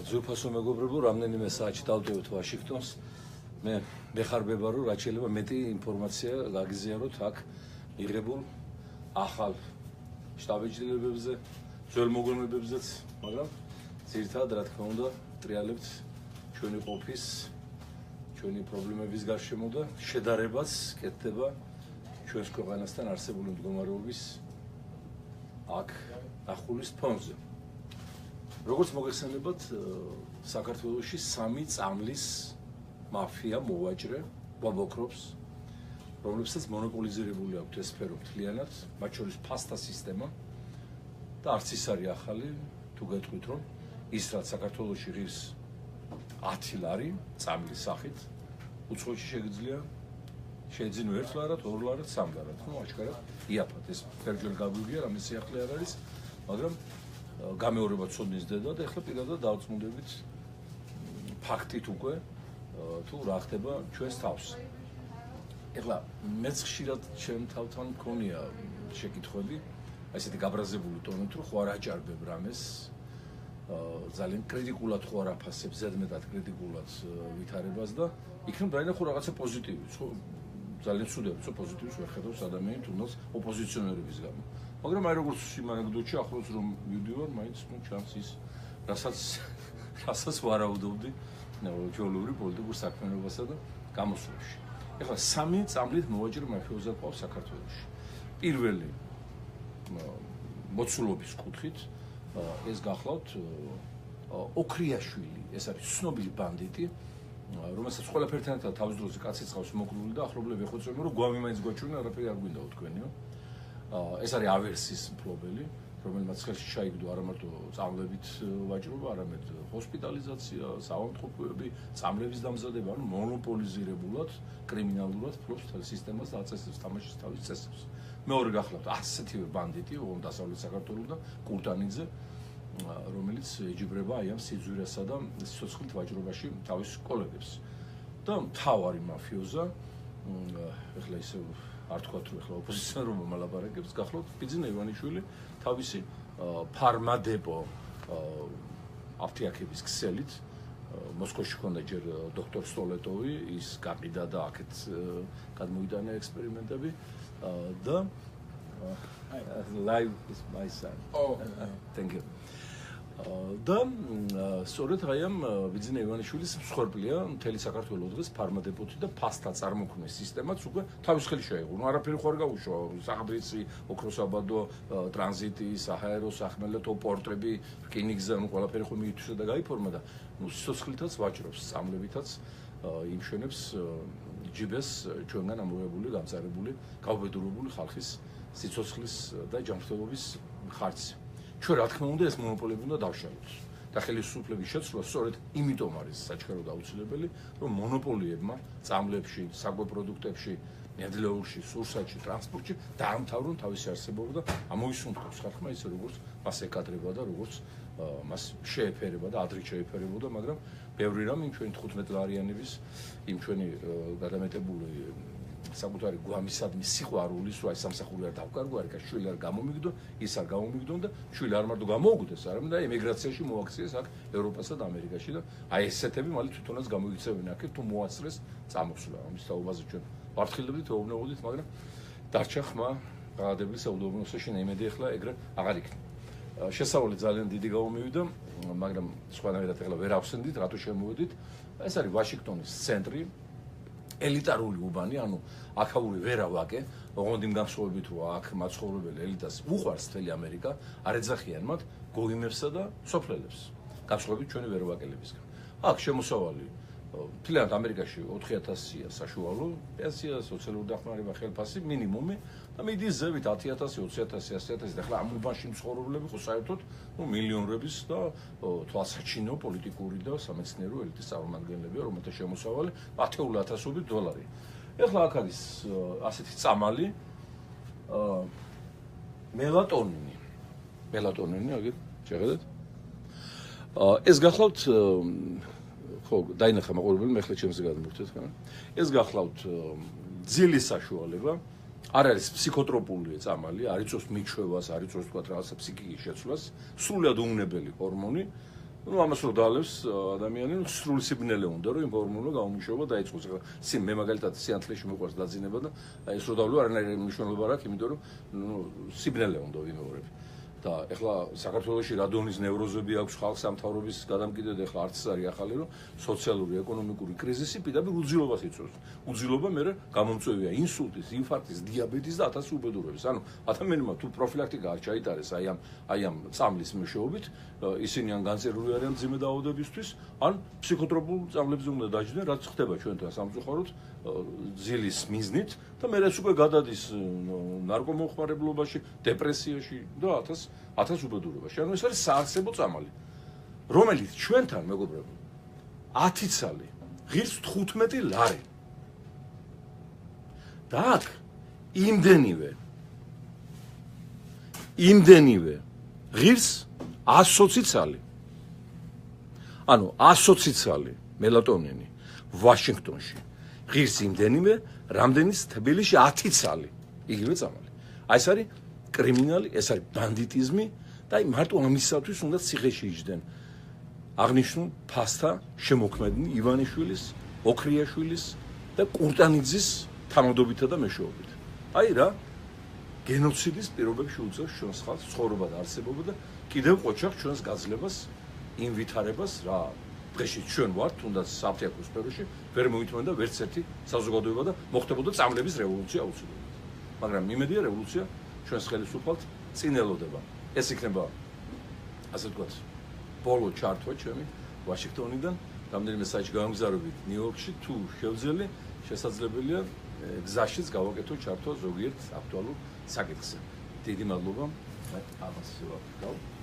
ძვირფასო მეგობრებო, რამდენიმე საათში დავტოვეთ ვაშინგტონს. მე მეხარბება, რომ რაც შეიძლება მეტი ინფორმაცია გაგიზიაროთ აქ მიღებულ ახალ შტაბ-ჭრილებებზე, ძველ მოგონებებზეც, მაგრამ ძირითადად რა თქმა უნდა, ტრიალებთ ჩვენი ყოფის, ჩვენი პრობლემების გარშემო და შედარებაც კეთდება ჩვენს ქვეყანასთან არსებული მდგომარეობის აქ ახულის ფონზე. როგორც მოგეხსენებათ, საქართველოში 3 წამლის მაფია მოვაჭრე გვაბოქრობს, რომლებსაც მონოპოლიზირებული აქვთ ეს სფერო მთლიანად, მათ შორის ფასთა სისტემა და არც ის არის ახალი, თუ გეტყვით, რომ ის რაც საქართველოში ღირს 10 ლარი წამლის სახით, უცხოეთში შეიძლება ერთ ლარად, 2 ლარად, 3 ლარად, ну, აჩქარად იაფად ეს ფერჯერ გაგვიგია, რამე სიახლე არ არის, მაგრამ გამეორება ცოდნის დედა და ეხლა პირადად დავწმუნდებით ფაქტით უკვე თუ რა ხდება ჩვენს თავს. ეხლა მეც ხშირად ჩემ თავთან მქონია შეკითხვები, ესეთი გაბრაზებული ტონით, რომ ხო არ აჭარბებ რამეს, ძალიან კრიტიკულად ხო არ აფასებ, ზედმეტად კრიტიკულად ვითარებას და იქნებ დაინახო რაღაცა პოზიტივი, ხო ძალიან ცუდია, რომ პოზიტივს ვერ ხედავს ადამიანი თუნდაც ოპოზიციონერების გამო. მაგრამ აი როგორც იმ ანეკდოტში ახლოს რომ მივდივარ, მაინც ჩანს ის, რასაც ვარაუდობდი ჩვეულებრივ პოლიტიკურ საქმიანობასა და გამოსვლებში. ეხლა 3 წამლით მოვაჭრე მაფიოზად ყავს საქართველოში. პირველი მოცულობის კუთხით ეს გახლავთ ოქრიაშვილი, ეს არის ცნობილი ბანდიტი, რომელსაც ყველაფერთან ერთად თავის დროზე კაციც ყავს მოკრული და ახლობლები ეხოცებიან, რომ გვამი მაინც გვაჩვენა, არაფერი არ გვინდა თქვენიო. ეს არის ავერსის მფლობელი, რომელმაც ხელში ჩაიგდო არა მარტო წამლებით ვაჭრობა, არამედ ჰოსპიტალიზაცია, საავადმყოფოები, წამლების დამზადება, ანუ მონოპოლიზირებულად, კრიმინალურად ფლობს თელ სისტემას და აწესებს თამაშის თავის წესებს. მეორე გახლავთ ასეთივე ბანდიტი, ოღონდ დასავლეთ საქართველოსთან, კურტანიძე, რომელიც ეჯიბრება აი ამ სიძვირესა და სიცოცხლით ვაჭრობაში თავის კოლეგებს. და მთავარი მაფიოზა, ეხლა ისე არ თქვათ, რომ ეხლა ოპოზიციონერობა მალაპარაკებს, გახლავთ ბიძინა ივანიშვილი თავისი ფარმადეპო აფთიაქების ქსელით მოსკოვში ჰქონდა ჯერ დოქტორ სტოლეტოვი, ის გაყიდა და აქეთ გადმოიტანა ექსპერიმენტები და live is my son. Oh, thank you. და სწორედ აი ამ ბიძინა ივანიშვილის მსხვერპლია მთელი საქართველოს დღეს ფარმადეპოთი და ფასთა წარმოქმნის სისტემაც უკვე თავის ხელში შეეღო. ნუ არაფერი ხო არ გაუშვა, საფრიცი, ოქროსაბადო, ტრანზიტი, საჰაერო სახმელეთო პორტები, რკინიგზა, ნუ ყველაფერი ხო მიითვისა და გაიფორმა და ნუ სიცოცხლითაც ვაჭრობს, სამლებითაც იმშვენებს ჯიბეს ჩვენგან ამოღებული, გამწარებული, გაუბედურებული ხალხის სიცოცხლის და ჯანმრთელობის ხარჯზე. ჩვენ რა თქმა უნდა ეს მონოპოლები უნდა დავშალოთ და ხელისუფლების შეცვლა სწორედ იმიტომ არის საჩქარო და აუცილებელი, რომ მონოპოლიებმა წამლებში, საკვებ-პროდუქტებში, ნედლეულში, სურსათში, ტრანსპორტში დაამთავრონ თავისი არსებობა და ამოისუნთქოს ხალხმა ისე როგორც მას ეკადრება და როგორც მას შეეფერება და ადრე შეეფერებოდა, მაგრამ ბევრი რამ იმ ჩვენი 15 ლარიანების, იმ ჩვენი გადამეტებული საკუთარი გვამისადმი სიყვარულის, რომ აი სამსახური არ დავკარგო, არ იქა შვილი არ გამომიგდო, ის არ გამომიგდონ და შვილი არ მარტო გამოუგდეს, არამედ და ემიგრაციაში მოაქციეს აქ ევროპასა და ამერიკაში და აი ესეთები მალე თვითონაც გამოიქცევენ აქეთ თუ მოასწრეს წამოსვლა. ამის თაობაზე ჩვენ ვაფრთხილდებდით, ვეუბნებოდით, მაგრამ დარჩა ხმა გადადებლის საუდობნოსში ნაიმედი ახლა ეგრე აღარ იქნება. შესავალი ძალიან დიდი გამომივიდა, მაგრამ სხვანაირად ახლა ვერ ავსენდით, რატო შემოვედით. ეს არის ვაშინგტონის ცენტრი. ელიტარული უბანი, ანუ აქაური ვერავაკე, ოღონდ იმ განსხვავებით, რომ აქ მაცხოვრებელი ელიტას უყვარს მთელი ამერიკა, არ ეძახიან მათ გოიმებსა და სოფლელებს, განსხვავებით ჩვენი ვერავაკელებისგან. აქ შემოსავალი მთლიანად ამერიკაში 4000-ია საშუალო პენსია, სოციალური დახმარება, ხელფასი, მინიმუმი და მიდის ზევით 10000, 20000, 100000 და ახლა ამ უბანში მცხოვრებლები ხო საერთოდ მილიონრების და თვალსაჩინო პოლიტიკური და სამეცნიერო ელიტის წარმომადგენლებია, რომელთა შემოსავალი ათეული ათასობით დოლარი. ეხლა აქ არის ასეთი წამალი მელატონინი, აგერ შეხედეთ. ეს გახლავთ ხო, დაინახა მაყურებელი, მე ხლა ჩემს გადმოვხდეთ, ხა. ეს გახლავთ ძილის საშუალება, არ არის ფსიქოტროპული წამალი, არ იწვევს მიჩვევას, არ იწვევს თქვა რაღაცა ფსიქიკის შეცვლას, სრულად უუნებელი ჰორმონი ну ამას რო დაალევს ადამიანი სრული სიბნელე უნდა რომ იმ ჰორმონულო გამომუშავება დაიწყოს. ახლა მე მაგალითად სიანთლეში მოყვარს დაძინება და აი ეს რო დავლევ არანაირი მნიშვნელობა არ აქვს, იმიტომ რომ სიბნელე უნდა ვიმეორებ. და ეხლა საქართველოში რადონის ნევროზები აქვს ხალხს სამთავრობის გადამკიდედ ეხლა არც არის ახალი რომ სოციალური ეკონომიკური კრიზისი პირდაპირ უძილობას იწვევს. უძილობა მე გამომწვევია ინსულტის, ინფარქტის, დიაბეტის და 1000 უბედურების. ანუ ადამიანმა თუ პროფილაქტიკა არ ჩაიტარეს აი ამ წამლის მეშვეობით, ისინი ან განწერული არიან მძიმე დაავადებისთვის, ან ფსიქოტროპულ წამლებზე უნდა დაჯდნენ, რაც ხდება ჩვენთან სამწუხაროდ ძილის მიზნით და მე ეს უკვე გადადის ნარკომოხმარებლობაში, დეპრესიაში და 1000 უბედურებაში. ანუ ეს არის საარსებო წამალი, რომელიც ჩვენთან მეგობრებო 10 ცალი ღირს 15 ლარი. და აქ იმდენივე ღირს 120 ცალი. ანუ 120 ცალი მელატონინი ვაშინგტონში ღირს იმდენივე, რამდენის თბილისში 10 ცალი. იგივე წამალი. აი ეს არის კრიმინალი, ეს არის ბანდიტიზმი და აი მარტო ამისათვის უნდა ციხეში იჯდნენ. აღნიშნულ ფასთა შემოქმედნენ ივანიშვილის, ოქრიაშვილის და კურტანიძის თანადობითა და მეშვეობით. აი რა გენოციდის პირობებში უწევს ჩვენს ხალხს ცხოვრება და არსებობა და კიდევ ყოჩახ ჩვენს გაძლებას, ინვითარებას რა დღეში ჩვენ ვართ, თუნდაც საფრთხის სფეროში, ვერ მოითმენდა ვერც ერთი საზოგადოება და მოხდებოდა წამლების რევოლუცია აუცილებლად. მაგრამ იმედია რევოლუცია ჩვენს ხელისუფალთ წინ ელოდება. ეს იქნება ასე ვთქვათ, ბოლო ჩართვა ჩემი ვაშინგტონიდან, რამდენიმე საათში გამგზავრებით ნიუ-იორკში, თუ შევძელი, შესაძლებელია გზაშიც გავაკეთო ჩართვა ზოგიერთ აქტუალურ საკითხზე. დიდი მადლობა. ამას ვაკეთებ.